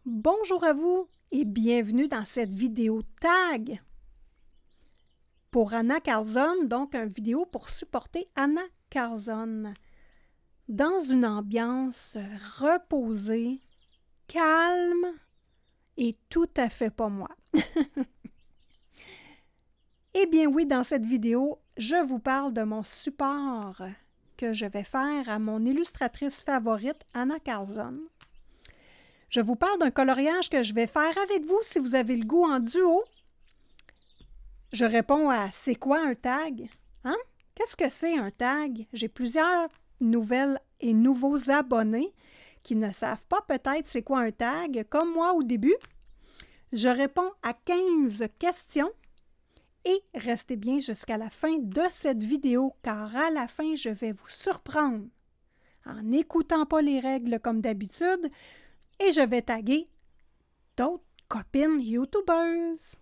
Bonjour à vous et bienvenue dans cette vidéo tag pour Anna Carlson, donc une vidéo pour supporter Anna Carlson dans une ambiance reposée, calme et tout à fait pas moi. Eh bien oui, dans cette vidéo, je vous parle de mon support que je vais faire à mon illustratrice favorite, Anna Carlson. Je vous parle d'un coloriage que je vais faire avec vous si vous avez le goût en duo. Je réponds à « C'est quoi un tag? » Hein? Qu'est-ce que c'est un tag? J'ai plusieurs nouvelles et nouveaux abonnés qui ne savent pas peut-être c'est quoi un tag, comme moi au début. Je réponds à 15 questions et restez bien jusqu'à la fin de cette vidéo car à la fin, je vais vous surprendre en n'écoutant pas les règles comme d'habitude. Et je vais taguer d'autres copines YouTubeuses.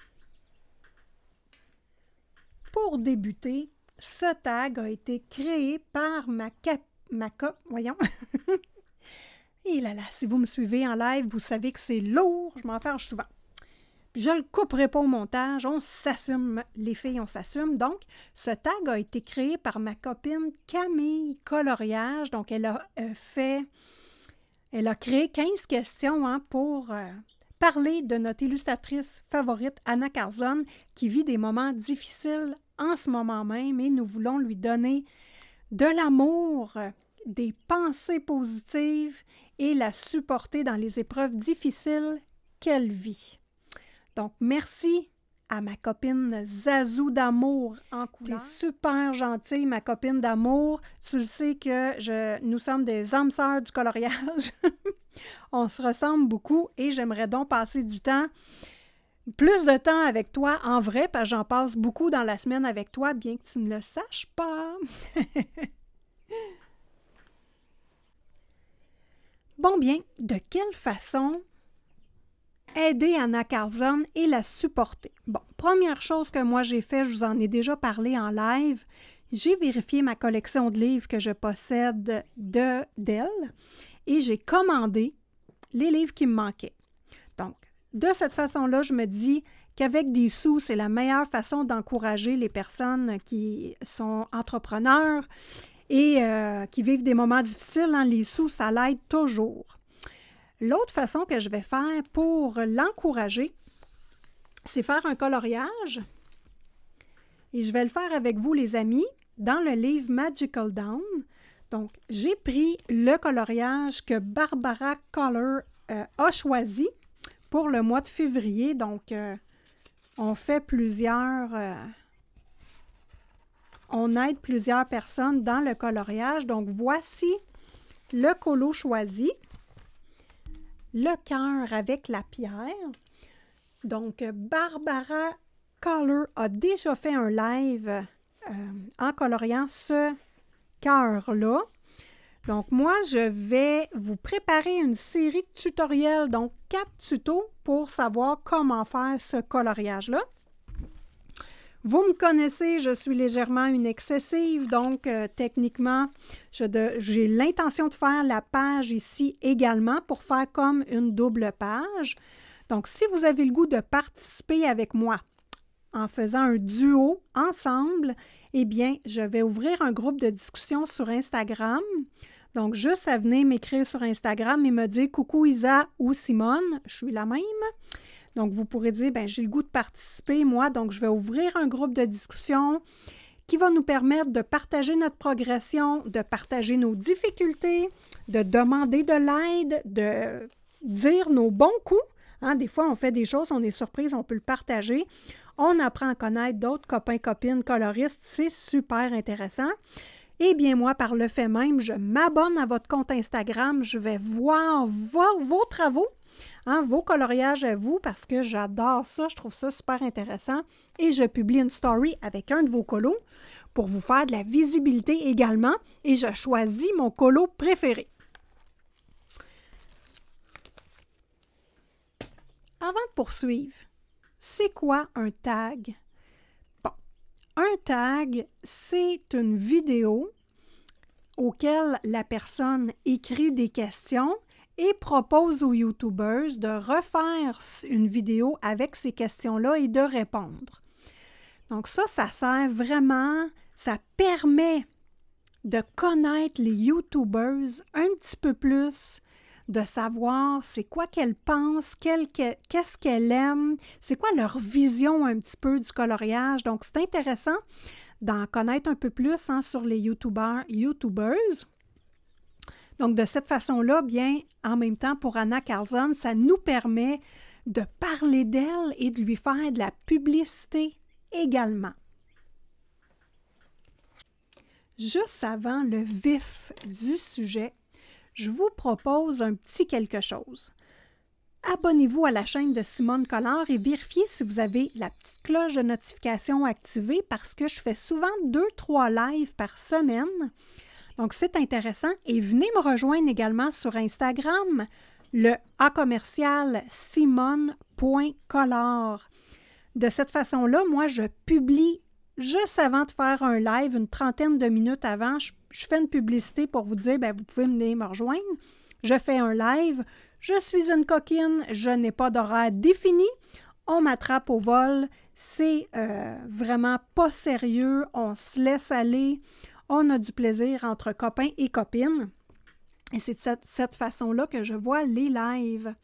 Pour débuter, ce tag a été créé par voyons. Et là là, si vous me suivez en live, vous savez que c'est lourd, je m'en fâche souvent. Puis je ne le couperai pas au montage, on s'assume, les filles, on s'assume. Donc, ce tag a été créé par ma copine Camille Coloriage. Donc, elle a créé 15 questions pour parler de notre illustratrice favorite, Anna Carlson, qui vit des moments difficiles en ce moment même et nous voulons lui donner de l'amour, des pensées positives et la supporter dans les épreuves difficiles qu'elle vit. Donc, merci à ma copine Zazou d'amour en couleur. T'es super gentille, ma copine d'amour. Tu le sais que nous sommes des âmes sœurs du coloriage. On se ressemble beaucoup et j'aimerais donc passer plus de temps avec toi en vrai, parce que j'en passe beaucoup dans la semaine avec toi, bien que tu ne le saches pas. Bon bien, de quelle façon aider Anna Carlson et la supporter? Bon, première chose que moi j'ai fait, je vous en ai déjà parlé en live, j'ai vérifié ma collection de livres que je possède d'elle et j'ai commandé les livres qui me manquaient. Donc, de cette façon-là, je me dis qu'avec des sous, c'est la meilleure façon d'encourager les personnes qui sont entrepreneurs et qui vivent des moments difficiles. Hein, les sous, ça l'aide toujours. L'autre façon que je vais faire pour l'encourager, c'est faire un coloriage. Et je vais le faire avec vous, les amis, dans le livre Magical Dawn. Donc, j'ai pris le coloriage que Barbara Color a choisi pour le mois de février. Donc, on aide plusieurs personnes dans le coloriage. Donc, voici le colo choisi. Le cœur avec la pierre. Donc, Barbara Color a déjà fait un live en coloriant ce cœur-là. Donc, moi, je vais vous préparer une série de tutoriels, donc 4 tutos pour savoir comment faire ce coloriage-là. Vous me connaissez, je suis légèrement une excessive, donc techniquement, j'ai l'intention de faire la page ici également pour faire comme une double page. Donc, si vous avez le goût de participer avec moi en faisant un duo ensemble, eh bien, je vais ouvrir un groupe de discussion sur Instagram. Donc, juste à venir m'écrire sur Instagram et me dire « Coucou Isa » ou « Simone », je suis la même. Donc, vous pourrez dire, bien, j'ai le goût de participer, moi, donc je vais ouvrir un groupe de discussion qui va nous permettre de partager notre progression, de partager nos difficultés, de demander de l'aide, de dire nos bons coups. Hein, des fois, on fait des choses, on est surprise, on peut le partager. On apprend à connaître d'autres copains, copines, coloristes, c'est super intéressant. Eh bien, moi, par le fait même, je m'abonne à votre compte Instagram, je vais voir vos travaux, hein, vos coloriages à vous, parce que j'adore ça, je trouve ça super intéressant. Et je publie une story avec un de vos colos pour vous faire de la visibilité également. Et je choisis mon colo préféré. Avant de poursuivre, c'est quoi un tag? Bon, un tag, c'est une vidéo auquel la personne écrit des questions et propose aux YouTubers de refaire une vidéo avec ces questions-là et de répondre. Donc ça sert vraiment, ça permet de connaître les YouTubers un petit peu plus, de savoir c'est quoi qu'elles pensent, qu'est-ce qu'elles aiment, c'est quoi leur vision un petit peu du coloriage. Donc, c'est intéressant d'en connaître un peu plus sur les YouTubers. Donc, de cette façon-là, bien, en même temps, pour Anna Carlson, ça nous permet de parler d'elle et de lui faire de la publicité également. Juste avant le vif du sujet, je vous propose un petit quelque chose. Abonnez-vous à la chaîne de Simone Collard et vérifiez si vous avez la petite cloche de notification activée parce que je fais souvent 2-3 lives par semaine. Donc, c'est intéressant. Et venez me rejoindre également sur Instagram, le @simone.collard. De cette façon-là, moi, je publie juste avant de faire un live, une trentaine de minutes avant, je fais une publicité pour vous dire, bien, vous pouvez venir me rejoindre. Je fais un live, je suis une coquine, je n'ai pas d'horaire défini, on m'attrape au vol, c'est vraiment pas sérieux, on se laisse aller, on a du plaisir entre copains et copines. Et c'est de cette façon-là que je vois les lives.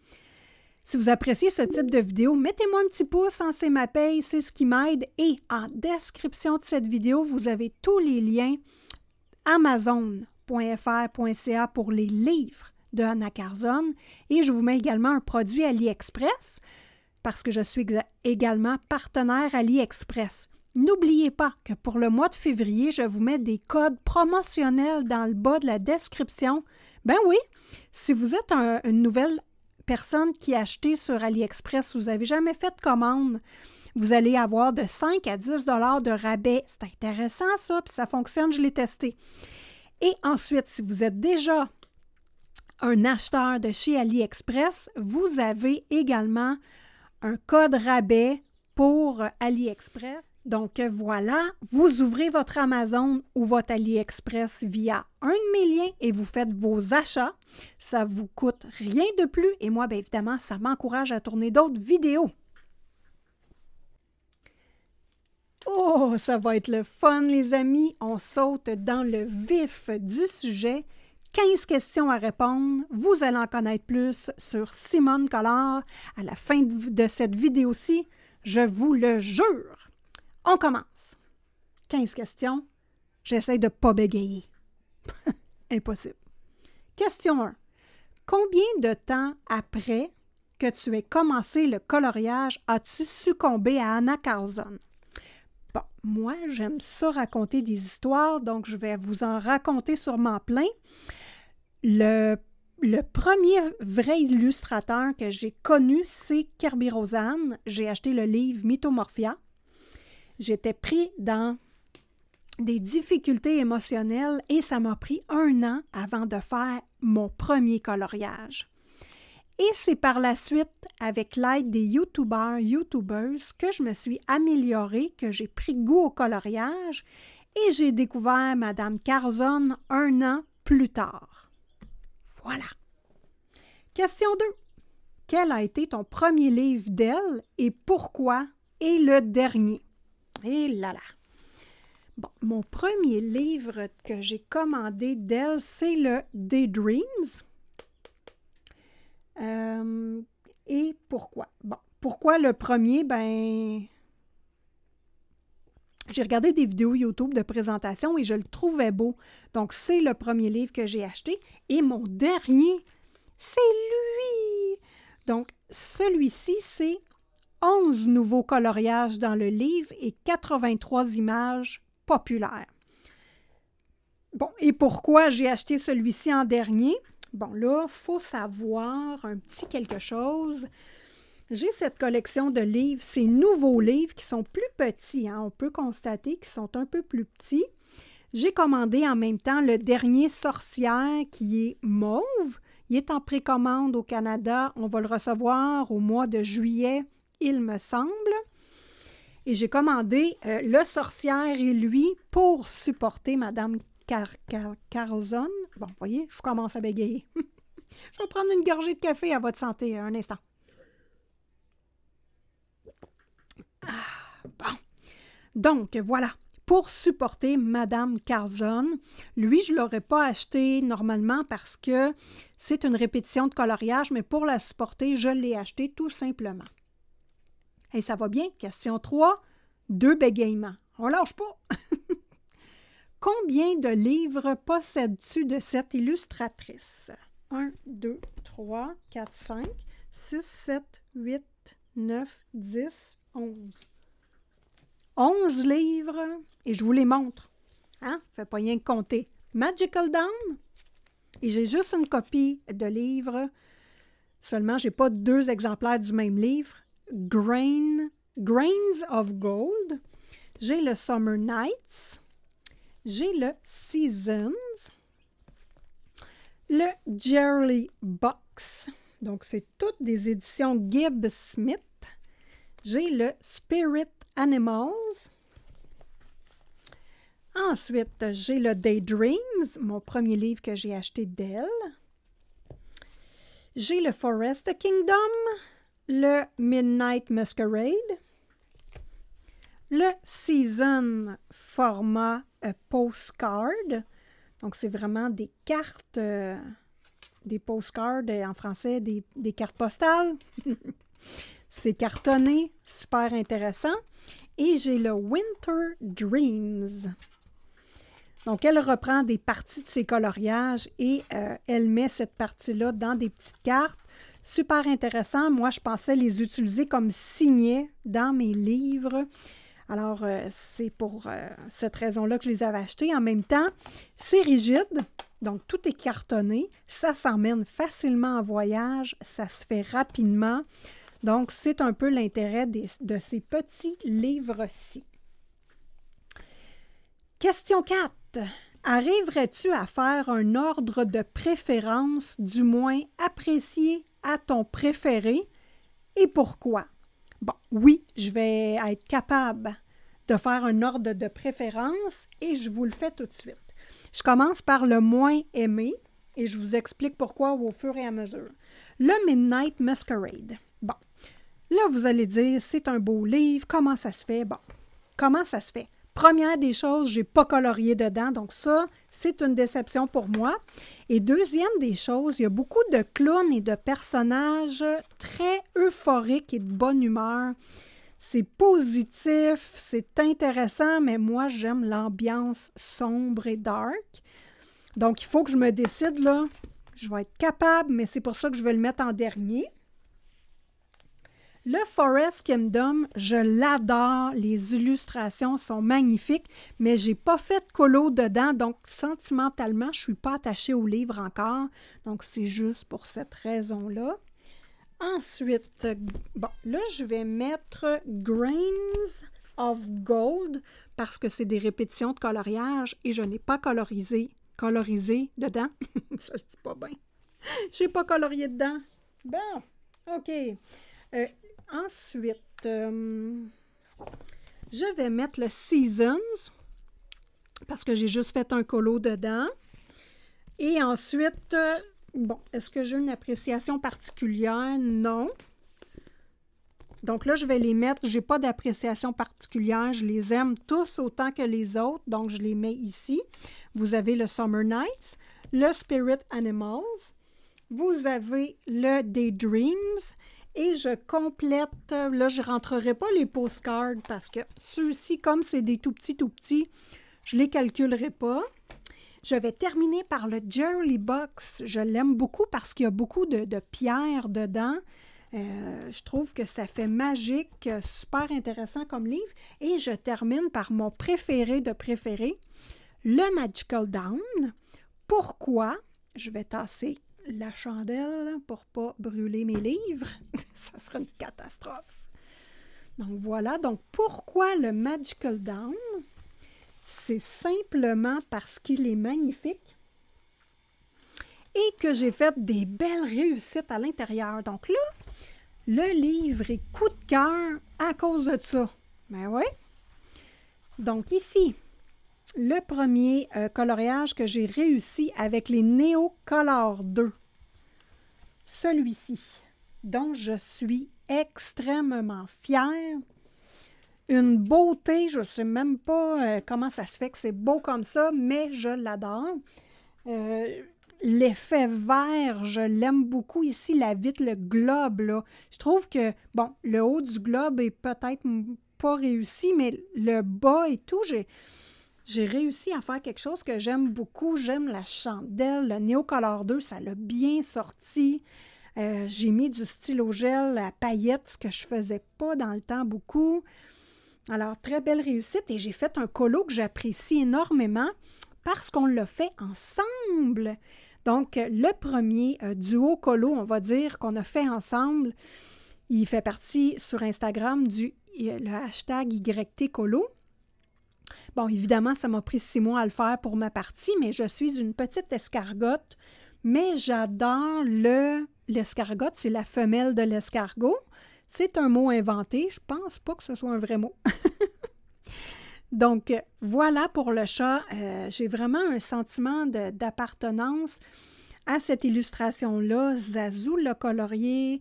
Si vous appréciez ce type de vidéo, mettez-moi un petit pouce, c'est ma paye, c'est ce qui m'aide. Et en description de cette vidéo, vous avez tous les liens amazon.fr.ca pour les livres de Anna Carlson. Et je vous mets également un produit AliExpress parce que je suis également partenaire AliExpress. N'oubliez pas que pour le mois de février, je vous mets des codes promotionnels dans le bas de la description. Ben oui, si vous êtes une nouvelle personne qui a acheté sur AliExpress, vous n'avez jamais fait de commande, vous allez avoir de 5 à 10 $ de rabais. C'est intéressant ça, puis ça fonctionne, je l'ai testé. Et ensuite, si vous êtes déjà un acheteur de chez AliExpress, vous avez également un code rabais pour AliExpress. Donc voilà, vous ouvrez votre Amazon ou votre AliExpress via un de mes liens et vous faites vos achats. Ça ne vous coûte rien de plus et moi, bien évidemment, ça m'encourage à tourner d'autres vidéos. Oh, ça va être le fun, les amis! On saute dans le vif du sujet. 15 questions à répondre. Vous allez en connaître plus sur Simone Collard à la fin de cette vidéo-ci. Je vous le jure! On commence. 15 questions. J'essaie de ne pas bégayer. Impossible. Question 1. Combien de temps après que tu aies commencé le coloriage as-tu succombé à Anna Carlson? Bon, moi, j'aime ça raconter des histoires, donc je vais vous en raconter sûrement plein. Le premier vrai illustrateur que j'ai connu, c'est Kirby Rosanne. J'ai acheté le livre Mythomorphia. J'étais pris dans des difficultés émotionnelles et ça m'a pris 1 an avant de faire mon premier coloriage. Et c'est par la suite, avec l'aide des YouTubers que je me suis améliorée, que j'ai pris goût au coloriage et j'ai découvert Madame Carlson 1 an plus tard. Voilà. Question 2. Quel a été ton premier livre d'elle et pourquoi? Et le dernier? Et là là! Bon, mon premier livre que j'ai commandé d'elle, c'est le Daydreams. Et pourquoi? Bon, pourquoi le premier? Ben, j'ai regardé des vidéos YouTube de présentation et je le trouvais beau. Donc, c'est le premier livre que j'ai acheté. Et mon dernier, c'est lui! Donc, celui-ci, c'est 11 nouveaux coloriages dans le livre et 83 images populaires. Bon, et pourquoi j'ai acheté celui-ci en dernier? Bon, là, il faut savoir un petit quelque chose. J'ai cette collection de livres, ces nouveaux livres qui sont plus petits, hein, on peut constater qu'ils sont un peu plus petits. J'ai commandé en même temps le dernier Sorcière qui est mauve. Il est en précommande au Canada. On va le recevoir au mois de juillet, il me semble. Et j'ai commandé le Sorcière et lui pour supporter Madame Carlson. Bon, vous voyez, je commence à bégayer. Je vais prendre une gorgée de café à votre santé, un instant. Bon. Donc, voilà. Pour supporter Madame Carlson, lui, je ne l'aurais pas acheté normalement parce que c'est une répétition de coloriage, mais pour la supporter, je l'ai acheté tout simplement. Et ça va bien? Question 3, 2 bégaiements. On lâche pas! Combien de livres possèdes-tu de cette illustratrice? 1, 2, 3, 4, 5, 6, 7, 8, 9, 10, 11. 11 livres, et je vous les montre. Hein? Fait pas rien que compter. Magical Down, et j'ai juste une copie de livre. Seulement, j'ai pas 2 exemplaires du même livre. Grains of Gold. J'ai le Summer Nights. J'ai le Seasons. Le Jerry Box. Donc, c'est toutes des éditions Gibb Smith. J'ai le Spirit Animals. Ensuite, j'ai le Daydreams, mon premier livre que j'ai acheté d'elle. J'ai le Forest Kingdom, le Midnight Masquerade, le Season format postcard. Donc, c'est vraiment des cartes, des postcards en français, des cartes postales. C'est cartonné, super intéressant. Et j'ai le Winter Dreams. Donc, elle reprend des parties de ses coloriages et elle met cette partie-là dans des petites cartes. Super intéressant. Moi, je pensais les utiliser comme signets dans mes livres. Alors, c'est pour cette raison-là que je les avais achetés. En même temps, c'est rigide, donc tout est cartonné. Ça s'emmène facilement en voyage, ça se fait rapidement. Donc, c'est un peu l'intérêt de ces petits livres-ci. Question 4. Arriverais-tu à faire un ordre de préférence, du moins apprécié à ton préféré, et pourquoi? Bon, oui, je vais être capable de faire un ordre de préférence et je vous le fais tout de suite. Je commence par le moins aimé et je vous explique pourquoi au fur et à mesure. Le Midnight Masquerade. Bon, là, vous allez dire, c'est un beau livre, comment ça se fait? Bon, comment ça se fait? Première des choses, je n'ai pas colorié dedans, donc ça, c'est une déception pour moi. Et deuxième des choses, il y a beaucoup de clowns et de personnages très euphoriques et de bonne humeur. C'est positif, c'est intéressant, mais moi, j'aime l'ambiance sombre et dark. Donc, il faut que je me décide, là. Je vais être capable, mais c'est pour ça que je vais le mettre en dernier. Le Forest Kingdom, je l'adore. Les illustrations sont magnifiques, mais je n'ai pas fait de colo dedans, donc sentimentalement, je ne suis pas attachée au livre encore. Donc, c'est juste pour cette raison-là. Ensuite, bon, là, je vais mettre Grains of Gold parce que c'est des répétitions de coloriage et je n'ai pas colorisé dedans. Ça se dit pas bien. Je n'ai pas colorié dedans. Bon, OK. Ensuite, je vais mettre le Seasons parce que j'ai juste fait un colo dedans. Et ensuite, bon, est-ce que j'ai une appréciation particulière? Non. Donc là, je vais les mettre. Je n'ai pas d'appréciation particulière. Je les aime tous autant que les autres. Donc, je les mets ici. Vous avez le Summer Nights, le Spirit Animals. Vous avez le Daydreams. Et je complète, là, je ne rentrerai pas les postcards parce que ceux-ci, comme c'est des tout petits, je ne les calculerai pas. Je vais terminer par le Jerry Box. Je l'aime beaucoup parce qu'il y a beaucoup de pierres dedans. Je trouve que ça fait magique, super intéressant comme livre. Et je termine par mon préféré de préféré, le Magical Down. Pourquoi? Je vais tasser la chandelle pour ne pas brûler mes livres. Ça serait une catastrophe. Donc voilà. Donc pourquoi le Magical Down? C'est simplement parce qu'il est magnifique et que j'ai fait des belles réussites à l'intérieur. Donc là, le livre est coup de cœur à cause de ça. Ben oui. Donc ici, le premier coloriage que j'ai réussi avec les Neo Color 2. celui-ci, dont je suis extrêmement fière. Une beauté, je ne sais même pas comment ça se fait que c'est beau comme ça, mais je l'adore. L'effet vert, je l'aime beaucoup ici, la vitre, le globe, là. Je trouve que, bon, le haut du globe est peut-être pas réussi, mais le bas et tout, j'ai réussi à faire quelque chose que j'aime beaucoup. J'aime la chandelle, le Neocolor 2, ça l'a bien sorti. J'ai mis du stylo gel à paillettes, ce que je ne faisais pas dans le temps beaucoup. Alors, très belle réussite et j'ai fait un colo que j'apprécie énormément parce qu'on l'a fait ensemble. Donc, le premier duo colo, on va dire, qu'on a fait ensemble, il fait partie sur Instagram le hashtag YTColo. Bon, évidemment, ça m'a pris 6 mois à le faire pour ma partie, mais je suis une petite escargotte, mais j'adore l'escargotte, c'est la femelle de l'escargot. C'est un mot inventé, je pense pas que ce soit un vrai mot. Donc, voilà pour le chat. J'ai vraiment un sentiment d'appartenance à cette illustration-là. Zazou le colorier,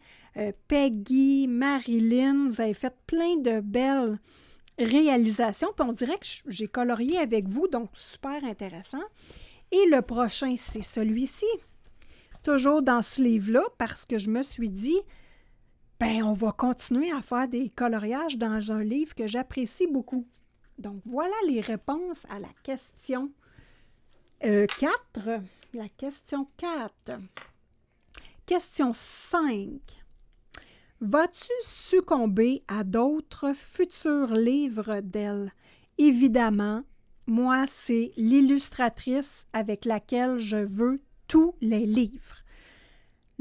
Peggy, Marilyn, vous avez fait plein de belles réalisations. Puis on dirait que j'ai colorié avec vous, donc super intéressant. Et le prochain, c'est celui-ci. Toujours dans ce livre-là, parce que je me suis dit, ben on va continuer à faire des coloriages dans un livre que j'apprécie beaucoup. Donc, voilà les réponses à la question 4. La question 4. Question 5. Vas-tu succomber à d'autres futurs livres d'elle? Évidemment, moi, c'est l'illustratrice avec laquelle je veux tous les livres.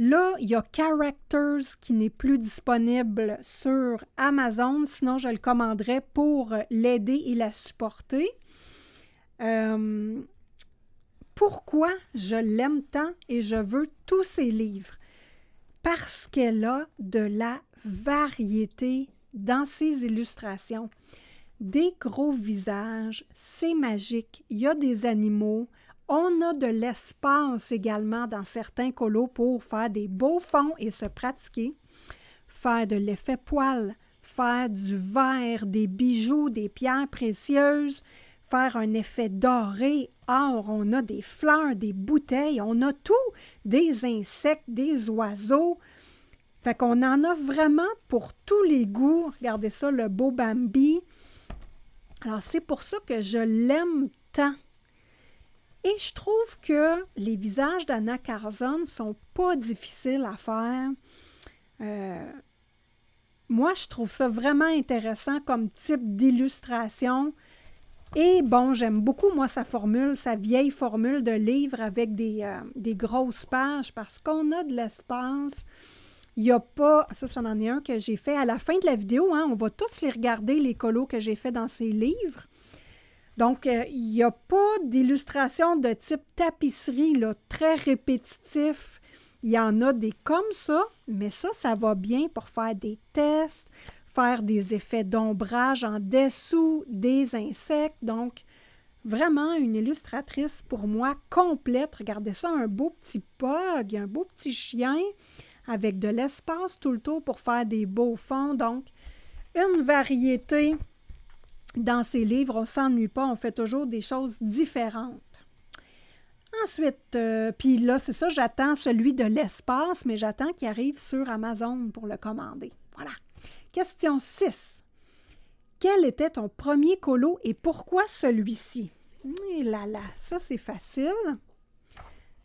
Là, il y a Characters qui n'est plus disponible sur Amazon, sinon je le commanderais pour l'aider et la supporter. Pourquoi je l'aime tant et je veux tous ses livres? Parce qu'elle a de la variété dans ses illustrations. Des gros visages, c'est magique, il y a des animaux. On a de l'espace également dans certains colos pour faire des beaux fonds et se pratiquer, faire de l'effet poil, faire du verre, des bijoux, des pierres précieuses, faire un effet doré, or, on a des fleurs, des bouteilles, on a tout, des insectes, des oiseaux. Fait qu'on en a vraiment pour tous les goûts. Regardez ça, le beau Bambi. Alors, c'est pour ça que je l'aime tant. Et je trouve que les visages d'Anna Carzon ne sont pas difficiles à faire. Moi, je trouve ça vraiment intéressant comme type d'illustration. Et bon, j'aime beaucoup, moi, sa formule, sa vieille formule de livre avec des grosses pages parce qu'on a de l'espace. Il n'y a pas... Ça, c'en en est un que j'ai fait à la fin de la vidéo. Hein, on va tous les regarder, les colos que j'ai fait dans ces livres. Donc, il n'y a pas d'illustration de type tapisserie, là, très répétitif. Il y en a des comme ça, mais ça va bien pour faire des tests, faire des effets d'ombrage en dessous des insectes. Donc, vraiment une illustratrice pour moi complète. Regardez ça, un beau petit pug, un beau petit chien avec de l'espace tout le tour pour faire des beaux fonds. Donc, une variété. Dans ces livres, on ne s'ennuie pas, on fait toujours des choses différentes. Ensuite, puis là, c'est ça, j'attends celui de l'espace, mais j'attends qu'il arrive sur Amazon pour le commander. Voilà. Question 6. Quel était ton premier colo et pourquoi celui-ci? Et là là, ça c'est facile.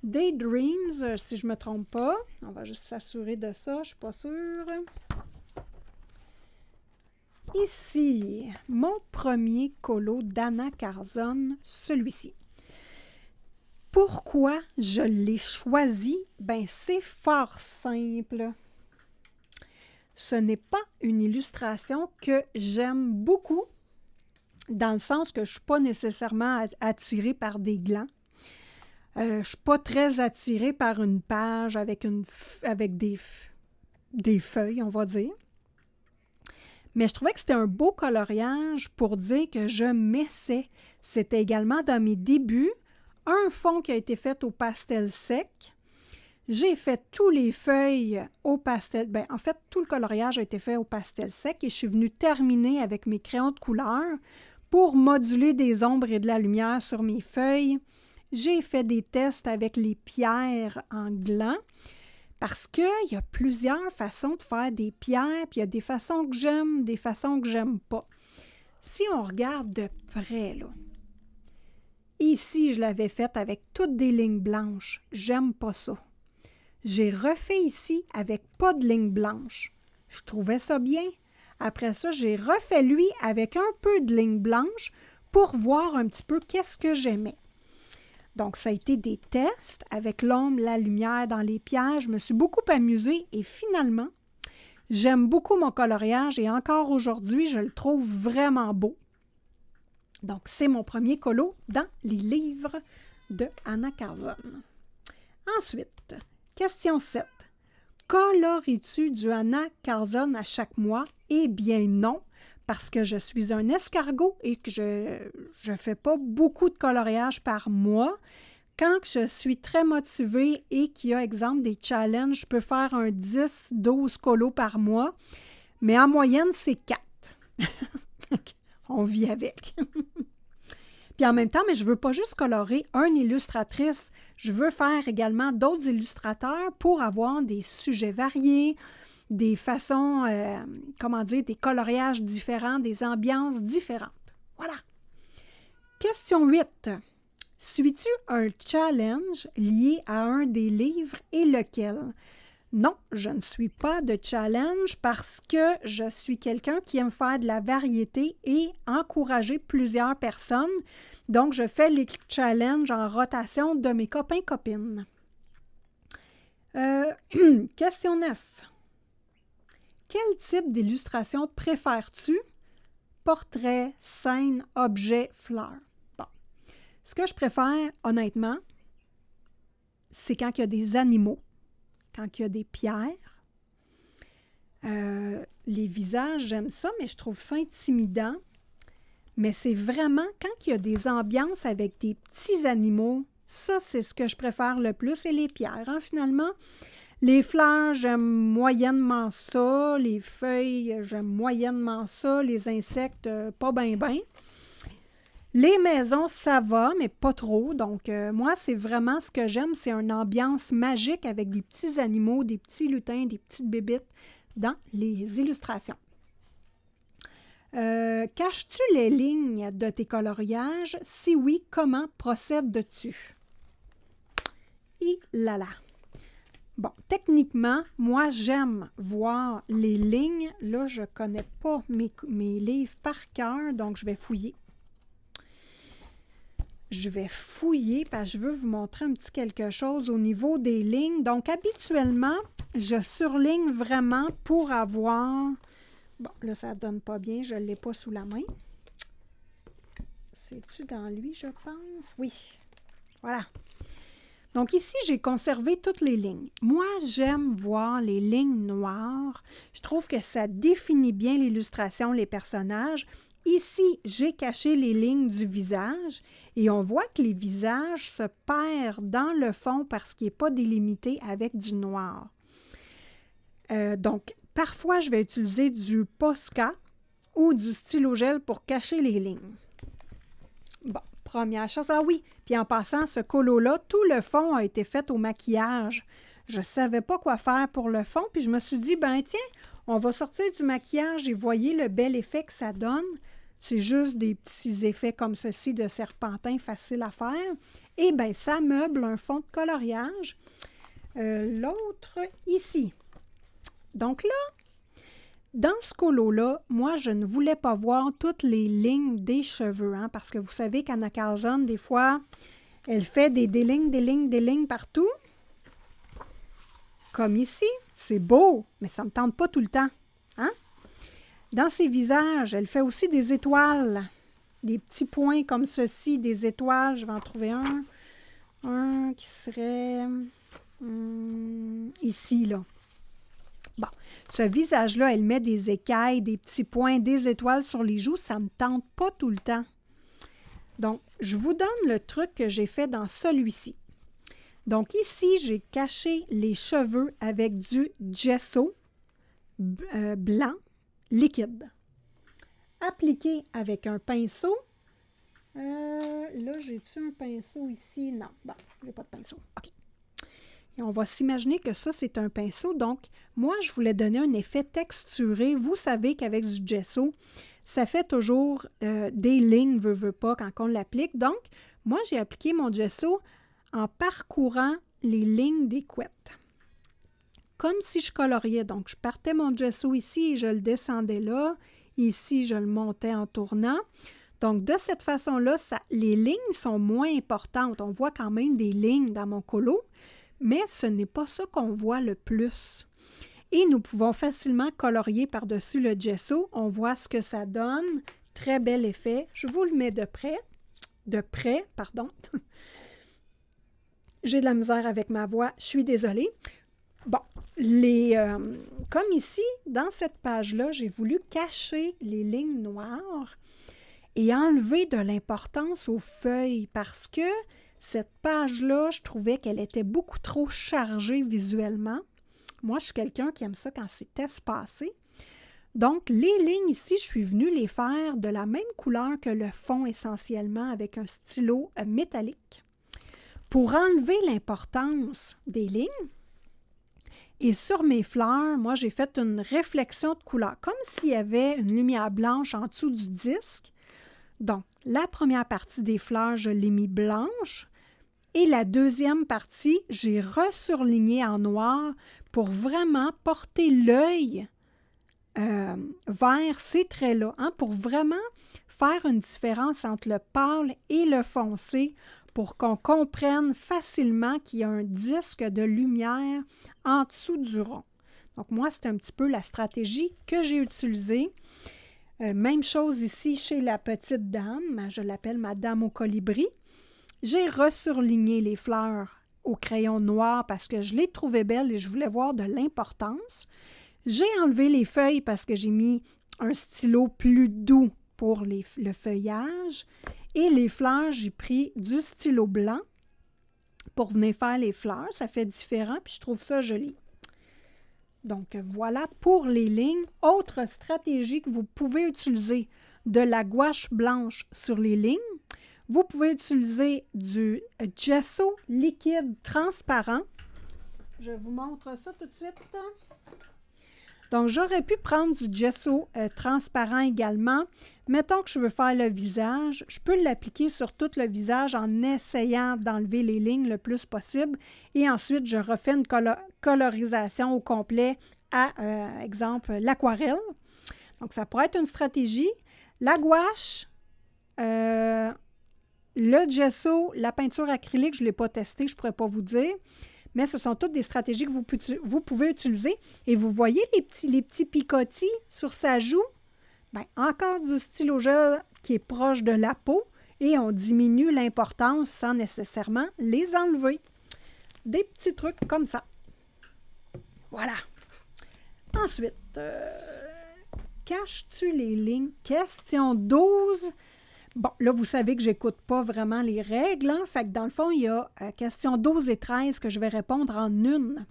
Daydreams, si je ne me trompe pas. On va juste s'assurer de ça, je ne suis pas sûre. Ici, mon premier colo d'Anna Carzon, celui-ci. Pourquoi je l'ai choisi? Ben, c'est fort simple. Ce n'est pas une illustration que j'aime beaucoup, dans le sens que je ne suis pas nécessairement attirée par des glands. Je ne suis pas très attirée par une page avec des feuilles, on va dire. Mais je trouvais que c'était un beau coloriage pour dire que je m'essaie. C'était également dans mes débuts un fond qui a été fait au pastel sec. J'ai fait tous les feuilles au pastel. Bien, en fait, tout le coloriage a été fait au pastel sec et je suis venue terminer avec mes crayons de couleur pour moduler des ombres et de la lumière sur mes feuilles. J'ai fait des tests avec les pierres en gland parce qu'il y a plusieurs façons de faire des pierres, puis il y a des façons que j'aime, des façons que j'aime pas. Si on regarde de près, là, ici, je l'avais faite avec toutes des lignes blanches. J'aime pas ça. J'ai refait ici avec pas de lignes blanches. Je trouvais ça bien. Après ça, j'ai refait lui avec un peu de lignes blanches pour voir un petit peu qu'est-ce que j'aimais. Donc, ça a été des tests avec l'ombre, la lumière dans les pierres. Je me suis beaucoup amusée et finalement, j'aime beaucoup mon coloriage et encore aujourd'hui, je le trouve vraiment beau. Donc, c'est mon premier colo dans les livres de Anna Carzon. Ensuite, question 7. Colories-tu du Anna Carzon à chaque mois? Eh bien non, parce que je suis un escargot et que je ne fais pas beaucoup de coloriage par mois. Quand je suis très motivée et qu'il y a, exemple, des challenges, je peux faire un 10-12 colos par mois, mais en moyenne, c'est 4. On vit avec. Puis en même temps, mais je ne veux pas juste colorer une illustratrice, je veux faire également d'autres illustrateurs pour avoir des sujets variés, des façons, des coloriages différents, des ambiances différentes. Voilà. Question 8. Suis-tu un challenge lié à un des livres et lequel? Non, je ne suis pas de challenge parce que je suis quelqu'un qui aime faire de la variété et encourager plusieurs personnes. Donc, je fais les challenges en rotation de mes copains-copines. Question 9. Quel type d'illustration préfères-tu? Portrait, scène, objet, fleurs. Bon. Ce que je préfère, honnêtement, c'est quand il y a des animaux, quand il y a des pierres. Les visages, j'aime ça, mais je trouve ça intimidant. Mais c'est vraiment quand il y a des ambiances avec des petits animaux, ça, c'est ce que je préfère le plus, et les pierres, hein, finalement. Les fleurs, j'aime moyennement ça. Les feuilles, j'aime moyennement ça. Les insectes, pas bien, bien. Les maisons, ça va, mais pas trop. Donc, moi, c'est vraiment ce que j'aime, c'est une ambiance magique avec des petits animaux, des petits lutins, des petites bébites dans les illustrations. Caches-tu les lignes de tes coloriages? Si oui, comment procèdes-tu? Là là. Bon, techniquement, moi, j'aime voir les lignes. Là, je ne connais pas mes livres par cœur, donc je vais fouiller. Je vais fouiller parce que je veux vous montrer un petit quelque chose au niveau des lignes. Donc, habituellement, je surligne vraiment pour avoir... Bon, là, ça ne donne pas bien. Je ne l'ai pas sous la main. C'est-tu dans lui, je pense? Oui. Voilà. Donc ici, j'ai conservé toutes les lignes. Moi, j'aime voir les lignes noires. Je trouve que ça définit bien l'illustration, les personnages. Ici, j'ai caché les lignes du visage et on voit que les visages se perdent dans le fond parce qu'il n'est pas délimité avec du noir. Donc, parfois, je vais utiliser du Posca ou du stylo gel pour cacher les lignes. Bon, première chose. Ah oui, puis en passant, ce colo-là, tout le fond a été fait au maquillage. Je ne savais pas quoi faire pour le fond, puis je me suis dit, ben tiens, on va sortir du maquillage et voyez le bel effet que ça donne. C'est juste des petits effets comme ceci de serpentin facile à faire. Et bien, ça meuble un fond de coloriage. L'autre, ici. Donc là, dans ce colo-là, moi, je ne voulais pas voir toutes les lignes des cheveux, hein, parce que vous savez qu'Anna Carzon, des fois, elle fait des lignes partout. Comme ici, c'est beau, mais ça ne me tente pas tout le temps. Hein? Dans ses visages, elle fait aussi des étoiles, des petits points comme ceci, des étoiles. Je vais en trouver un qui serait ici, là. Bon, ce visage-là, elle met des écailles, des petits points, des étoiles sur les joues. Ça ne me tente pas tout le temps. Donc, je vous donne le truc que j'ai fait dans celui-ci. Donc ici, j'ai caché les cheveux avec du gesso blanc liquide. Appliqué avec un pinceau. Là, j'ai-tu un pinceau ici? Non, bon, j'ai pas de pinceau. OK. Et on va s'imaginer que ça, c'est un pinceau. Donc, moi, je voulais donner un effet texturé. Vous savez qu'avec du gesso, ça fait toujours des lignes, veut pas, quand on l'applique. Donc, moi, j'ai appliqué mon gesso en parcourant les lignes des couettes. Comme si je coloriais. Donc, je partais mon gesso ici et je le descendais là. Ici, je le montais en tournant. Donc, de cette façon-là, les lignes sont moins importantes. On voit quand même des lignes dans mon colo, mais ce n'est pas ça qu'on voit le plus. Et nous pouvons facilement colorier par-dessus le gesso. On voit ce que ça donne. Très bel effet. Je vous le mets de près. Pardon. J'ai de la misère avec ma voix. Je suis désolée. Bon, comme ici, dans cette page-là, j'ai voulu cacher les lignes noires et enlever de l'importance aux feuilles parce que cette page-là, je trouvais qu'elle était beaucoup trop chargée visuellement. Moi, je suis quelqu'un qui aime ça quand c'est espacé. Donc, les lignes ici, je suis venue les faire de la même couleur que le fond essentiellement avec un stylo métallique. Pour enlever l'importance des lignes, et sur mes fleurs, moi, j'ai fait une réflexion de couleur, comme s'il y avait une lumière blanche en dessous du disque. Donc, la première partie des fleurs, je l'ai mis blanche. Et la deuxième partie, j'ai resurligné en noir pour vraiment porter l'œil vers ces traits-là, hein, pour vraiment faire une différence entre le pâle et le foncé pour qu'on comprenne facilement qu'il y a un disque de lumière en dessous du rond. Donc, moi, c'est un petit peu la stratégie que j'ai utilisée. Même chose ici chez la petite dame, je l'appelle ma dame au colibri. J'ai resurligné les fleurs au crayon noir parce que je les trouvais belles et je voulais voir de l'importance. J'ai enlevé les feuilles parce que j'ai mis un stylo plus doux pour le feuillage. Et les fleurs, j'ai pris du stylo blanc pour venir faire les fleurs. Ça fait différent, puis je trouve ça joli. Donc, voilà pour les lignes. Autre stratégie que vous pouvez utiliser, de la gouache blanche sur les lignes. Vous pouvez utiliser du gesso liquide transparent. Je vous montre ça tout de suite. Donc, j'aurais pu prendre du gesso transparent également. Mettons que je veux faire le visage. Je peux l'appliquer sur tout le visage en essayant d'enlever les lignes le plus possible. Et ensuite, je refais une colorisation au complet à, exemple, l'aquarelle. Donc, ça pourrait être une stratégie. La gouache, le gesso, la peinture acrylique, je ne l'ai pas testé, je ne pourrais pas vous dire. Mais ce sont toutes des stratégies que vous pouvez utiliser. Et vous voyez les petits picotis sur sa joue? Bien, encore du stylo gel qui est proche de la peau et on diminue l'importance sans nécessairement les enlever. Des petits trucs comme ça. Voilà. Ensuite, caches-tu les lignes? Question 12. Bon, là, vous savez que je n'écoute pas vraiment les règles. Hein? Fait que dans le fond, il y a question 12 et 13 que je vais répondre en une.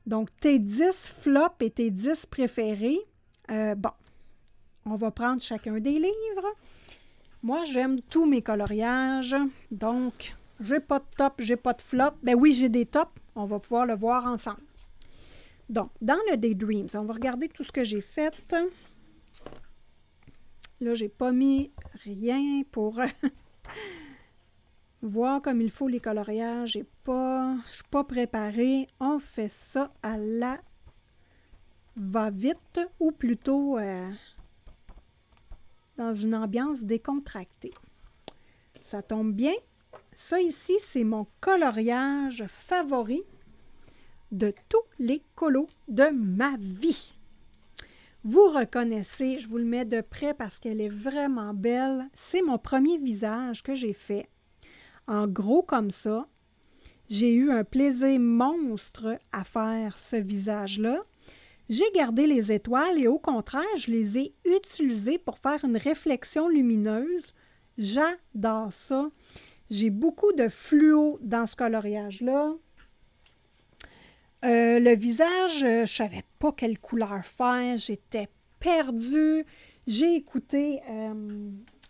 Donc, tes 10 flops et tes 10 préférés. Bon, on va prendre chacun des livres. Moi, j'aime tous mes coloriages. Donc, j'ai pas de top, j'ai pas de flop. Ben oui, j'ai des tops. On va pouvoir le voir ensemble. Donc, dans le Daydreams, on va regarder tout ce que j'ai fait. Là, j'ai pas mis rien pour voir comme il faut les coloriages. Je suis pas préparée. On fait ça à la va-vite ou plutôt dans une ambiance décontractée. Ça tombe bien. Ça ici, c'est mon coloriage favori de tous les colos de ma vie. Vous reconnaissez, je vous le mets de près parce qu'elle est vraiment belle. C'est mon premier visage que j'ai fait. En gros comme ça, j'ai eu un plaisir monstre à faire ce visage-là. J'ai gardé les étoiles et au contraire, je les ai utilisées pour faire une réflexion lumineuse. J'adore ça. J'ai beaucoup de fluo dans ce coloriage-là. Le visage, je ne savais pas quelle couleur faire. J'étais perdue. J'ai écouté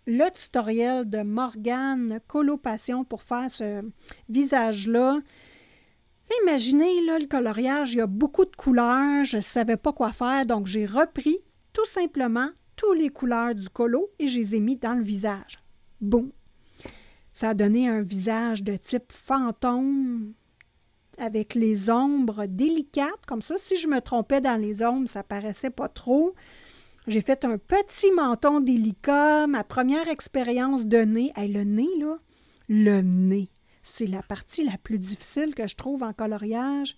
le tutoriel de Morgane Coloration pour faire ce visage-là. Imaginez, là, le coloriage, il y a beaucoup de couleurs. Je ne savais pas quoi faire, donc j'ai repris tout simplement toutes les couleurs du colo et je les ai mis dans le visage. Boum! Ça a donné un visage de type fantôme avec les ombres délicates, comme ça. Si je me trompais dans les ombres, ça paraissait pas trop. J'ai fait un petit menton délicat, ma première expérience de nez. Hey, le nez, là, le nez, c'est la partie la plus difficile que je trouve en coloriage.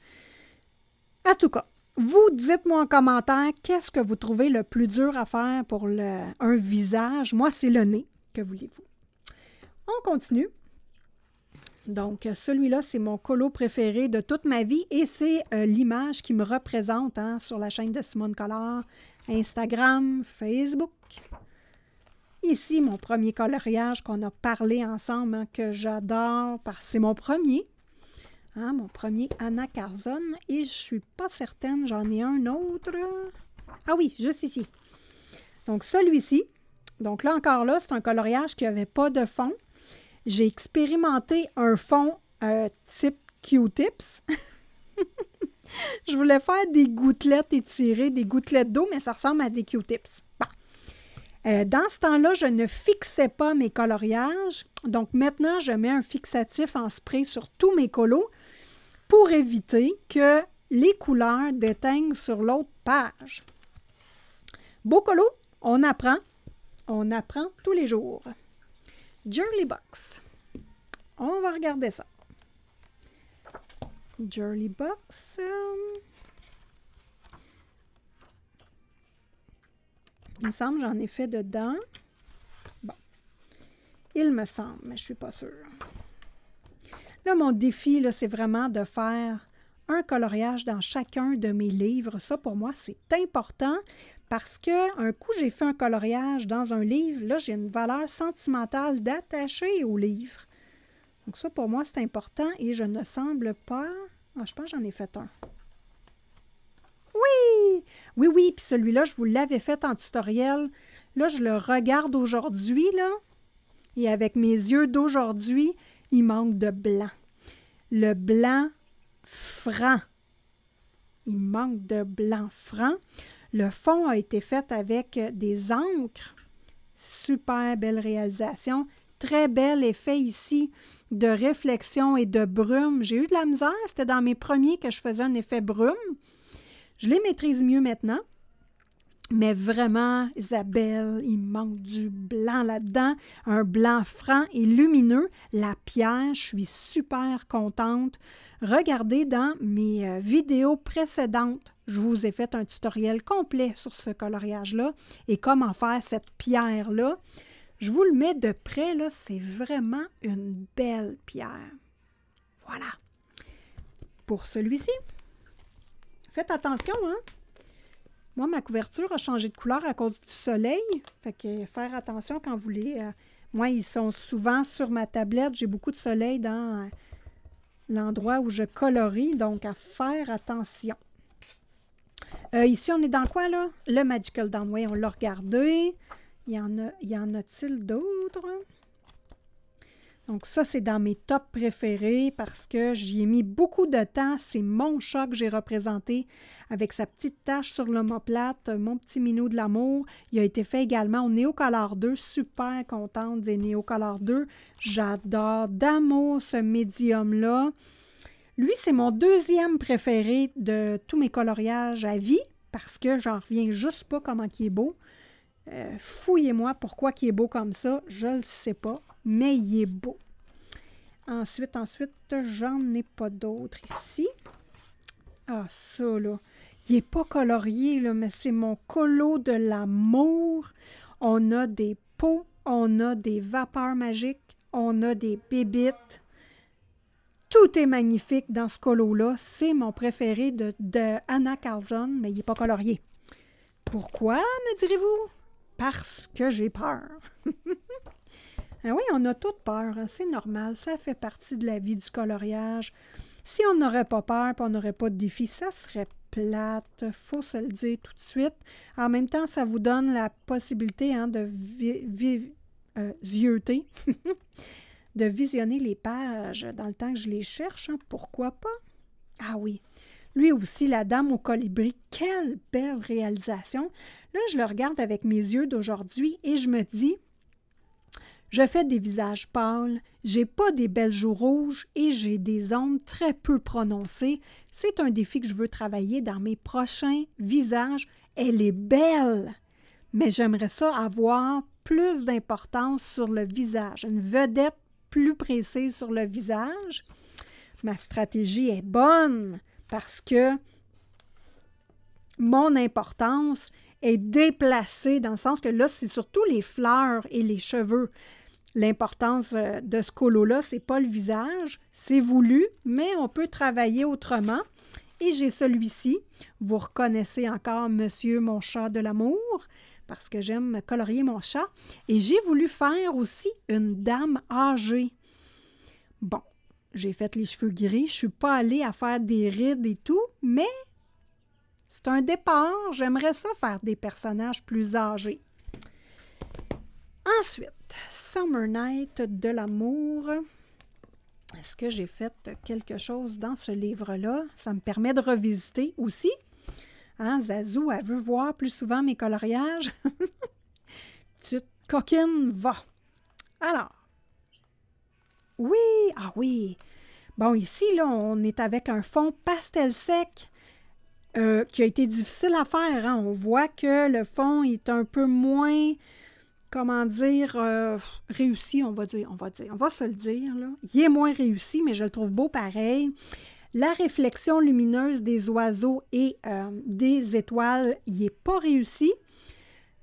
En tout cas, vous dites-moi en commentaire qu'est-ce que vous trouvez le plus dur à faire pour un visage. Moi, c'est le nez. Que voulez-vous? On continue. Donc, celui-là, c'est mon colo préféré de toute ma vie et c'est l'image qui me représente sur la chaîne de Simone Collard, Instagram, Facebook. Ici, mon premier coloriage qu'on a parlé ensemble, que j'adore, parce que c'est mon premier. Mon premier Anna Carzon. Et je ne suis pas certaine, j'en ai un autre. Ah oui, juste ici. Donc, celui-ci. Donc là, encore là, c'est un coloriage qui n'avait pas de fond. J'ai expérimenté un fond type Q-tips. Je voulais faire des gouttelettes étirées, des gouttelettes d'eau, mais ça ressemble à des Q-tips. Bon. Dans ce temps-là, je ne fixais pas mes coloriages. Donc maintenant, je mets un fixatif en spray sur tous mes colos pour éviter que les couleurs déteignent sur l'autre page. Beau colo, on apprend. On apprend tous les jours. Girly Box. On va regarder ça. Girly Box. Il me semble que j'en ai fait dedans. Bon. Il me semble, mais je ne suis pas sûre. Là, mon défi, là, c'est vraiment de faire un coloriage dans chacun de mes livres. Ça, pour moi, c'est important parce qu'un coup, j'ai fait un coloriage dans un livre. Là, j'ai une valeur sentimentale d'attacher au livre. Donc ça, pour moi, c'est important et je ne semble pas... Ah, je pense que j'en ai fait un. Oui! Oui, oui, puis celui-là, je vous l'avais fait en tutoriel. Là, je le regarde aujourd'hui, là, et avec mes yeux d'aujourd'hui, il manque de blanc. Le blanc franc. Il manque de blanc franc. Le fond a été fait avec des encres. Super belle réalisation. Très bel effet ici de réflexion et de brume. J'ai eu de la misère. C'était dans mes premiers que je faisais un effet brume. Je les maîtrise mieux maintenant. Mais vraiment, Isabelle, il manque du blanc là-dedans. Un blanc franc et lumineux. La pierre, je suis super contente. Regardez dans mes vidéos précédentes. Je vous ai fait un tutoriel complet sur ce coloriage-là et comment faire cette pierre-là. Je vous le mets de près, là, c'est vraiment une belle pierre. Voilà. Pour celui-ci, faites attention, hein? Moi, ma couverture a changé de couleur à cause du soleil. Fait que faire attention quand vous les... moi, ils sont souvent sur ma tablette. J'ai beaucoup de soleil dans l'endroit où je colorie, donc à faire attention. Ici, on est dans quoi, là? Le Magical Downway, on l'a regardé. Il y en a-t-il d'autres? Donc ça, c'est dans mes tops préférés parce que j'y ai mis beaucoup de temps. C'est mon chat que j'ai représenté avec sa petite tache sur l'omoplate, mon petit minou de l'amour. Il a été fait également au Neocolor 2. Super contente des Neocolor 2. J'adore d'amour ce médium-là. Lui, c'est mon deuxième préféré de tous mes coloriages à vie parce que j'en reviens juste pas comment il est beau. Fouillez-moi pourquoi il est beau comme ça, je ne le sais pas, mais il est beau. Ensuite, j'en ai pas d'autres ici. Ah, ça, là, il n'est pas colorié, là, mais c'est mon colo de l'amour. On a des pots, on a des vapeurs magiques, on a des bébites. Tout est magnifique dans ce colo-là. C'est mon préféré de Anna Carzon, mais il n'est pas colorié. Pourquoi, me direz-vous? Parce que j'ai peur. Ah oui, on a toute peur, hein, c'est normal, ça fait partie de la vie du coloriage. Si on n'aurait pas peur et on n'aurait pas de défi, ça serait plate, faut se le dire tout de suite. En même temps, ça vous donne la possibilité hein, de zioter, de visionner les pages dans le temps que je les cherche. Hein, pourquoi pas? Ah oui, lui aussi, La Dame au colibri, quelle belle réalisation! Là, je le regarde avec mes yeux d'aujourd'hui et je me dis, je fais des visages pâles, j'ai pas des belles joues rouges et j'ai des ombres très peu prononcées. C'est un défi que je veux travailler dans mes prochains visages. Elle est belle, mais j'aimerais ça avoir plus d'importance sur le visage, une vedette plus précise sur le visage. Ma stratégie est bonne parce que mon importance est déplacée dans le sens que là, c'est surtout les fleurs et les cheveux. L'importance de ce colo-là, ce n'est pas le visage, c'est voulu, mais on peut travailler autrement. Et j'ai celui-ci. Vous reconnaissez encore Monsieur mon chat de l'amour, parce que j'aime colorier mon chat. Et j'ai voulu faire aussi une dame âgée. Bon, j'ai fait les cheveux gris, je ne suis pas allée à faire des rides et tout, mais c'est un départ. J'aimerais ça faire des personnages plus âgés. Ensuite, Summer Night de l'amour. Est-ce que j'ai fait quelque chose dans ce livre-là? Ça me permet de revisiter aussi. Hein, Zazou, elle veut voir plus souvent mes coloriages. Petite coquine, va. Alors, oui, ah oui. Bon, ici, là, on est avec un fond pastel sec qui a été difficile à faire. Hein. On voit que le fond est un peu moins... comment dire, réussi, on va se le dire, là. Il est moins réussi, mais je le trouve beau pareil. La réflexion lumineuse des oiseaux et des étoiles, il n'est pas réussi.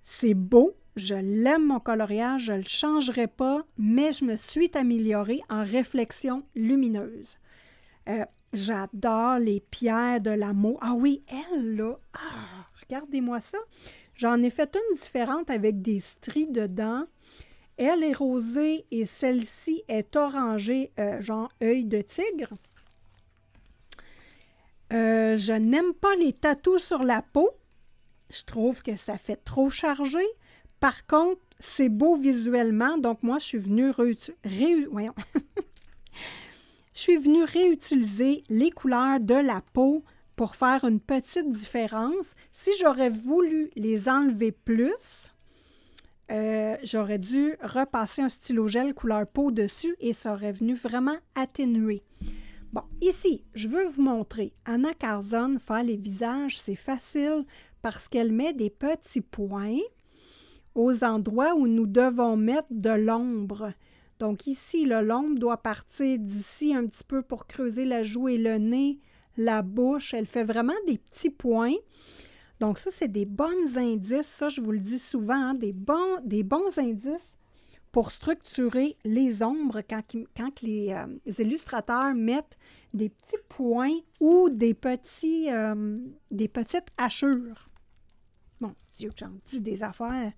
C'est beau, je l'aime mon coloriage, je ne le changerai pas, mais je me suis améliorée en réflexion lumineuse. J'adore les pierres de l'amour. Ah oui, elle, là, regardez-moi ça. J'en ai fait une différente avec des stries dedans. Elle est rosée et celle-ci est orangée, genre œil de tigre. Je n'aime pas les tatous sur la peau. Je trouve que ça fait trop chargé. Par contre, c'est beau visuellement. Donc, moi, je suis venue je suis venue réutiliser les couleurs de la peau pour faire une petite différence. Si j'aurais voulu les enlever plus, j'aurais dû repasser un stylo gel couleur peau dessus et ça aurait venu vraiment atténuer. Bon, ici, je veux vous montrer. Anna Carzon, faire les visages, c'est facile parce qu'elle met des petits points aux endroits où nous devons mettre de l'ombre. Donc ici, l'ombre doit partir d'ici un petit peu pour creuser la joue et le nez, la bouche. Elle fait vraiment des petits points. Donc ça, c'est des bons indices. Ça, je vous le dis souvent, hein, des bons indices pour structurer les ombres quand les illustrateurs mettent des petits points ou des petites hachures. Mon Dieu, j'en dis des affaires.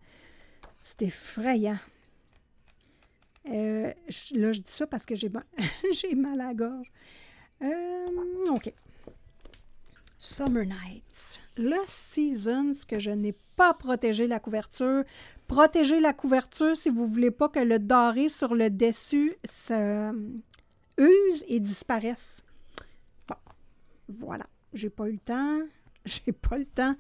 C'est effrayant. Là, je dis ça parce que j'ai mal à la gorge. OK. Summer Nights. Le Seasons, que je n'ai pas protégé la couverture. Protégez la couverture si vous ne voulez pas que le doré sur le dessus se use et disparaisse. Bon, voilà. J'ai pas eu le temps. J'ai pas le temps.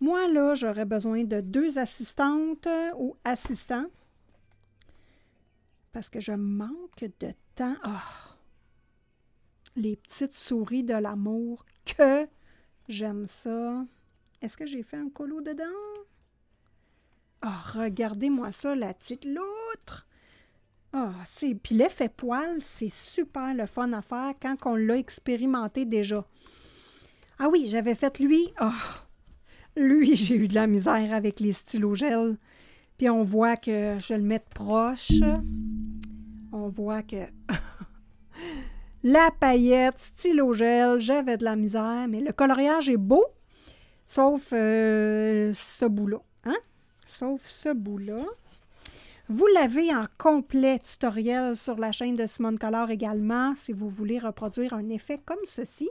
Moi, là, j'aurais besoin de 2 assistantes ou assistants. Parce que je manque de temps. Oh, les petites souris de l'amour, que j'aime ça. Est-ce que j'ai fait un colo dedans? Oh, regardez-moi ça, la petite loutre. Oh, puis l'effet poil, c'est super le fun à faire quand on l'a expérimenté déjà. Ah oui, j'avais fait lui. Oh, lui, j'ai eu de la misère avec les stylos gel. Puis on voit que je le mets proche. On voit que la paillette, stylo gel, j'avais de la misère. Mais le coloriage est beau, sauf ce bout-là. Hein? Sauf ce bout-là. Vous l'avez en complet tutoriel sur la chaîne de Simone Collard également, si vous voulez reproduire un effet comme ceci.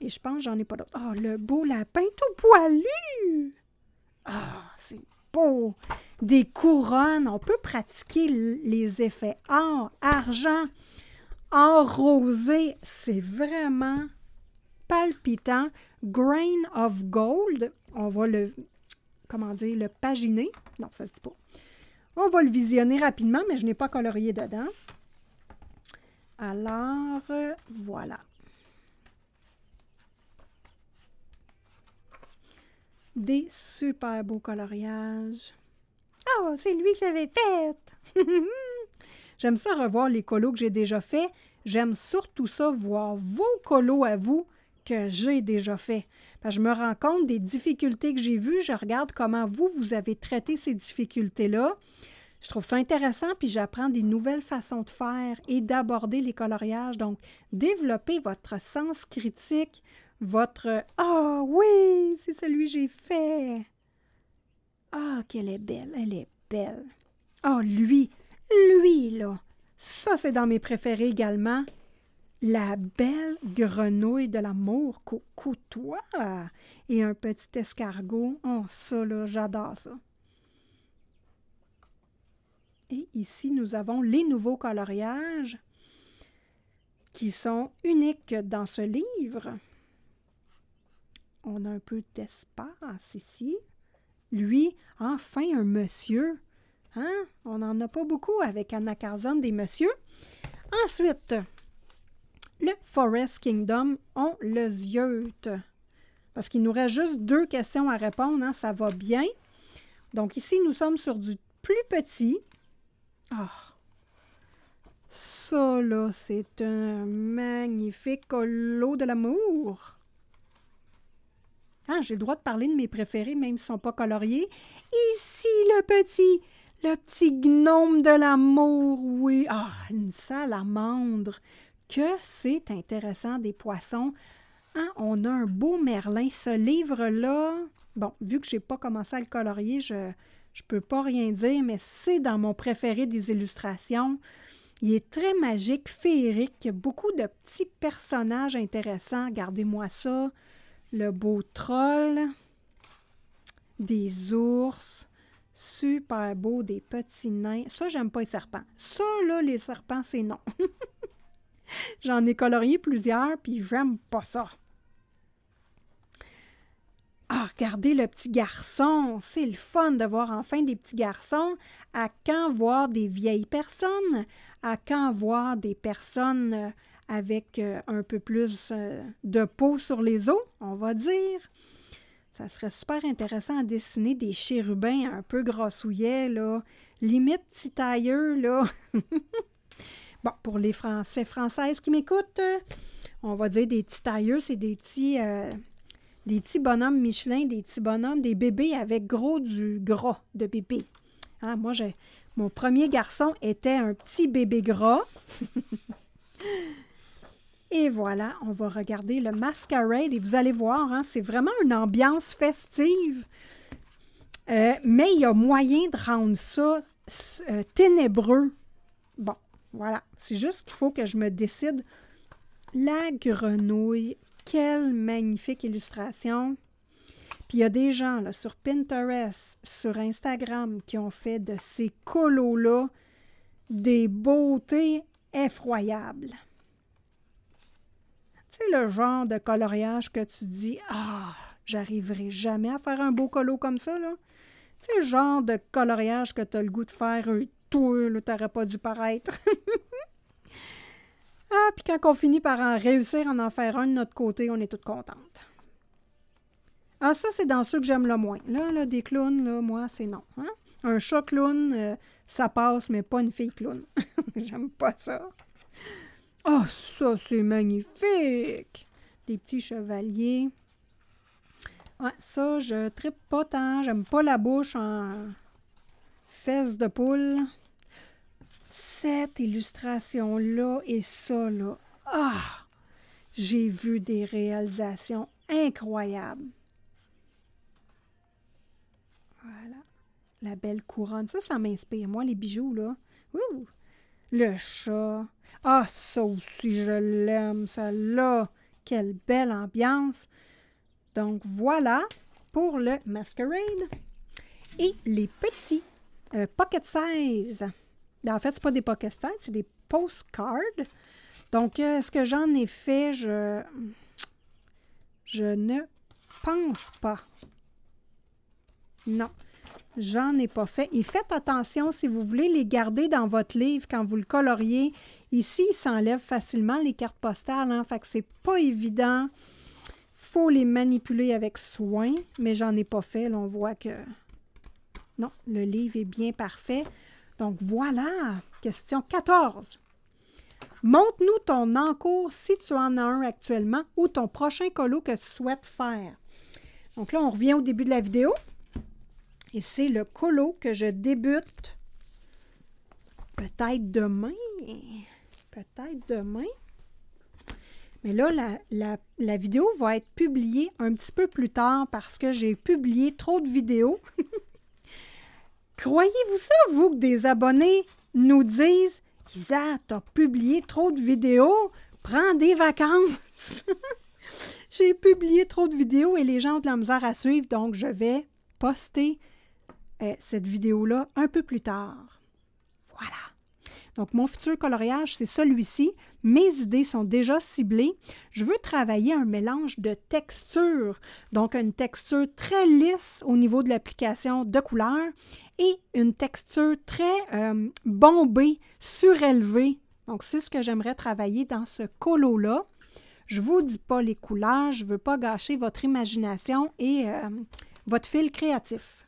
Et je pense que j'en ai pas d'autre. Oh, le beau lapin tout poilu! Ah, c'est beau! Des couronnes, on peut pratiquer les effets or, argent, or rosé. C'est vraiment palpitant. Grain of gold, on va le, comment dire, le paginer. Non, ça se dit pas. On va le visionner rapidement, mais je n'ai pas colorié dedans. Alors, voilà. Des super beaux coloriages. Oh, c'est lui que j'avais fait! J'aime ça revoir les colos que j'ai déjà faits. J'aime surtout ça, voir vos colos à vous que j'ai déjà faits. Je me rends compte des difficultés que j'ai vues. Je regarde comment vous avez traité ces difficultés-là. Je trouve ça intéressant, puis j'apprends des nouvelles façons de faire et d'aborder les coloriages. Donc, développer votre sens critique, votre « Ah oui, c'est celui que j'ai fait! » Ah, qu'elle est belle, elle est belle. Ah, lui, là, ça c'est dans mes préférés également. La belle grenouille de l'amour, coucou toi! Et un petit escargot. Oh, ça là, j'adore ça. Et ici, nous avons les nouveaux coloriages qui sont uniques dans ce livre. On a un peu d'espace ici. Lui, enfin un monsieur. Hein? On n'en a pas beaucoup avec Anna Carson, des messieurs. Ensuite, le Forest Kingdom, on le zieute. Parce qu'il nous reste juste 2 questions à répondre, hein? Ça va bien. Donc ici, nous sommes sur du plus petit. Ah! Ça, là, c'est un magnifique colo de l'amour. Ah, j'ai le droit de parler de mes préférés, même s'ils ne sont pas coloriés. Ici, le petit gnome de l'amour, oui. Ah, une salamandre. Que c'est intéressant, des poissons. Ah, on a un beau merlin. Ce livre-là, bon, vu que je n'ai pas commencé à le colorier, je ne peux pas rien dire, mais c'est dans mon préféré des illustrations. Il est très magique, féerique. Il y a beaucoup de petits personnages intéressants. Regardez-moi ça. Le beau troll, des ours, super beau, des petits nains. Ça, j'aime pas les serpents. Ça, là, les serpents, c'est non. J'en ai colorié plusieurs, puis j'aime pas ça. Ah, regardez le petit garçon. C'est le fun de voir enfin des petits garçons. À quand voir des vieilles personnes? À quand voir des personnes avec un peu plus de peau sur les os, on va dire. Ça serait super intéressant à dessiner des chérubins un peu grassouillets, là. Limite titailleux, là. Bon, pour les Françaises qui m'écoutent, on va dire des titailleux, c'est des petits bonhommes Michelin, des petits bonhommes, des bébés avec du gras de bébé. Hein, moi, mon premier garçon était un petit bébé gras. Et voilà, on va regarder le Masquerade et vous allez voir, hein, c'est vraiment une ambiance festive. Mais il y a moyen de rendre ça ténébreux. Bon, voilà, c'est juste qu'il faut que je me décide. La grenouille, quelle magnifique illustration. Puis il y a des gens là, sur Pinterest, sur Instagram, qui ont fait de ces colos-là des beautés effroyables. C'est le genre de coloriage que tu dis « Ah, j'arriverai jamais à faire un beau colo comme ça, là. » C'est le genre de coloriage que tu as le goût de faire « Toi, là, t'aurais pas dû paraître. » Ah, puis quand on finit par réussir à en faire un de notre côté, on est toutes contentes. Ah, ça, c'est dans ceux que j'aime le moins. Là, des clowns, là, moi, c'est non. Hein? Un chat clown, ça passe, mais pas une fille clown. J'aime pas ça. Oh, ça, c'est magnifique! Des petits chevaliers. Ouais, ça, je trippe pas tant. J'aime pas la bouche en fesses de poule. Cette illustration-là et ça, là. Ah! J'ai vu des réalisations incroyables. Voilà. la belle couronne. Ça m'inspire, moi, les bijoux, là. Ouh! Le chat. Ah, ça aussi, je l'aime, celle-là. Quelle belle ambiance. Donc, voilà pour le Masquerade. Et les petits pocket size. En fait, ce pas des pocket size, c'est des postcards. Donc, est-ce que j'en ai fait? Je ne pense pas. Non, j'en ai pas fait. Et faites attention si vous voulez les garder dans votre livre quand vous le coloriez. Ici, il s'enlève facilement les cartes postales, hein, fait que c'est pas évident. Faut les manipuler avec soin, mais j'en ai pas fait. Là, on voit que non, le livre est bien parfait. Donc voilà, question 14. Montre-nous ton encours si tu en as un actuellement ou ton prochain colo que tu souhaites faire. Donc là, on revient au début de la vidéo. Et c'est le colo que je débute peut-être demain. Peut-être demain. Mais là, la vidéo va être publiée un petit peu plus tard parce que j'ai publié trop de vidéos. Croyez-vous ça, vous, que des abonnés nous disent « Isa, t'as publié trop de vidéos, prends des vacances! » J'ai publié trop de vidéos et les gens ont de la misère à suivre, donc je vais poster cette vidéo-là un peu plus tard. Voilà. Donc, mon futur coloriage, c'est celui-ci. Mes idées sont déjà ciblées. Je veux travailler un mélange de textures, donc une texture très lisse au niveau de l'application de couleurs et une texture très bombée, surélevée. Donc, c'est ce que j'aimerais travailler dans ce colo-là. Je ne vous dis pas les couleurs, je ne veux pas gâcher votre imagination et votre fil créatif.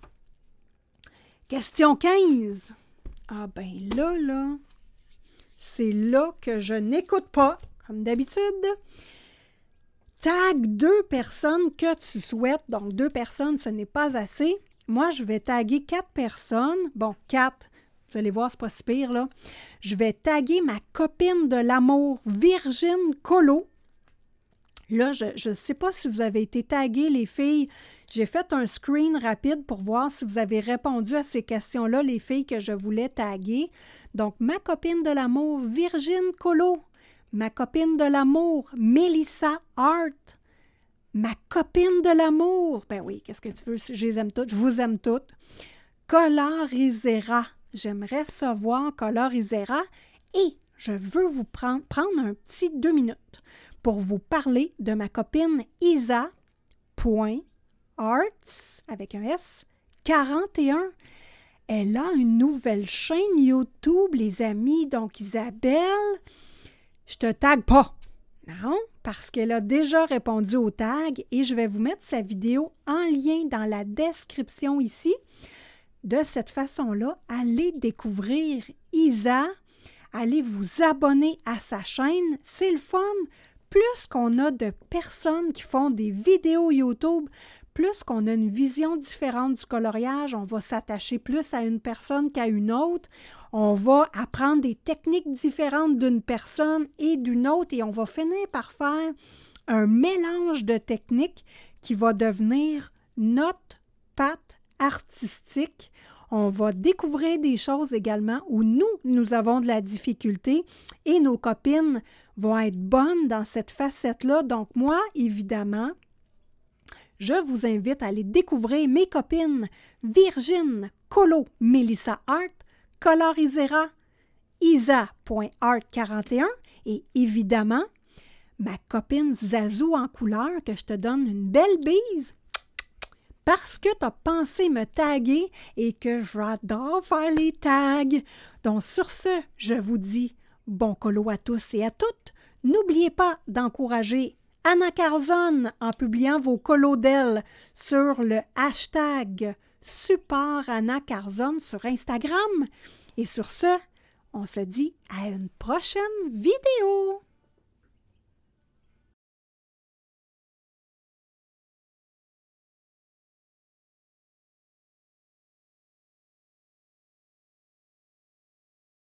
Question 15. Ah ben là, c'est là que je n'écoute pas, comme d'habitude. Tag 2 personnes que tu souhaites. Donc, 2 personnes, ce n'est pas assez. Moi, je vais taguer 4 personnes. Bon, 4, vous allez voir, c'est pas si pire, là. Je vais taguer ma copine de l'amour, Virgin Colo. Là, je ne sais pas si vous avez été taguées, les filles. J'ai fait un screen rapide pour voir si vous avez répondu à ces questions-là, les filles que je voulais taguer. Donc, ma copine de l'amour, Virgin Colo. Ma copine de l'amour, Melissa Hart. Ma copine de l'amour. Ben oui, qu'est-ce que tu veux? Je les aime toutes. Je vous aime toutes. Colorisera. J'aimerais savoir Colorisera. Et je veux vous prendre un petit 2 minutes pour vous parler de ma copine Isa.arts, avec un S, 41. Elle a une nouvelle chaîne YouTube, les amis. Donc, Isabelle, je te tague pas. Non, parce qu'elle a déjà répondu au tag et je vais vous mettre sa vidéo en lien dans la description ici. De cette façon-là, allez découvrir Isa, allez vous abonner à sa chaîne. C'est le fun. Plus qu'on a de personnes qui font des vidéos YouTube, plus qu'on a une vision différente du coloriage, on va s'attacher plus à une personne qu'à une autre. On va apprendre des techniques différentes d'une personne et d'une autre et on va finir par faire un mélange de techniques qui va devenir notre patte artistique. On va découvrir des choses également où nous avons de la difficulté et nos copines vont être bonnes dans cette facette-là. Donc moi, évidemment, je vous invite à aller découvrir mes copines Virgin, Colo, Melissa Hart, Colorisera, Isa.art41 et évidemment, ma copine Zazou en couleur que je te donne une belle bise parce que tu as pensé me taguer et que j'adore faire les tags. Donc sur ce, je vous dis bon colo à tous et à toutes. N'oubliez pas d'encourager Anna Carzone en publiant vos colos d'elle sur le hashtag Support Anna Carzone sur Instagram. Et sur ce, on se dit à une prochaine vidéo.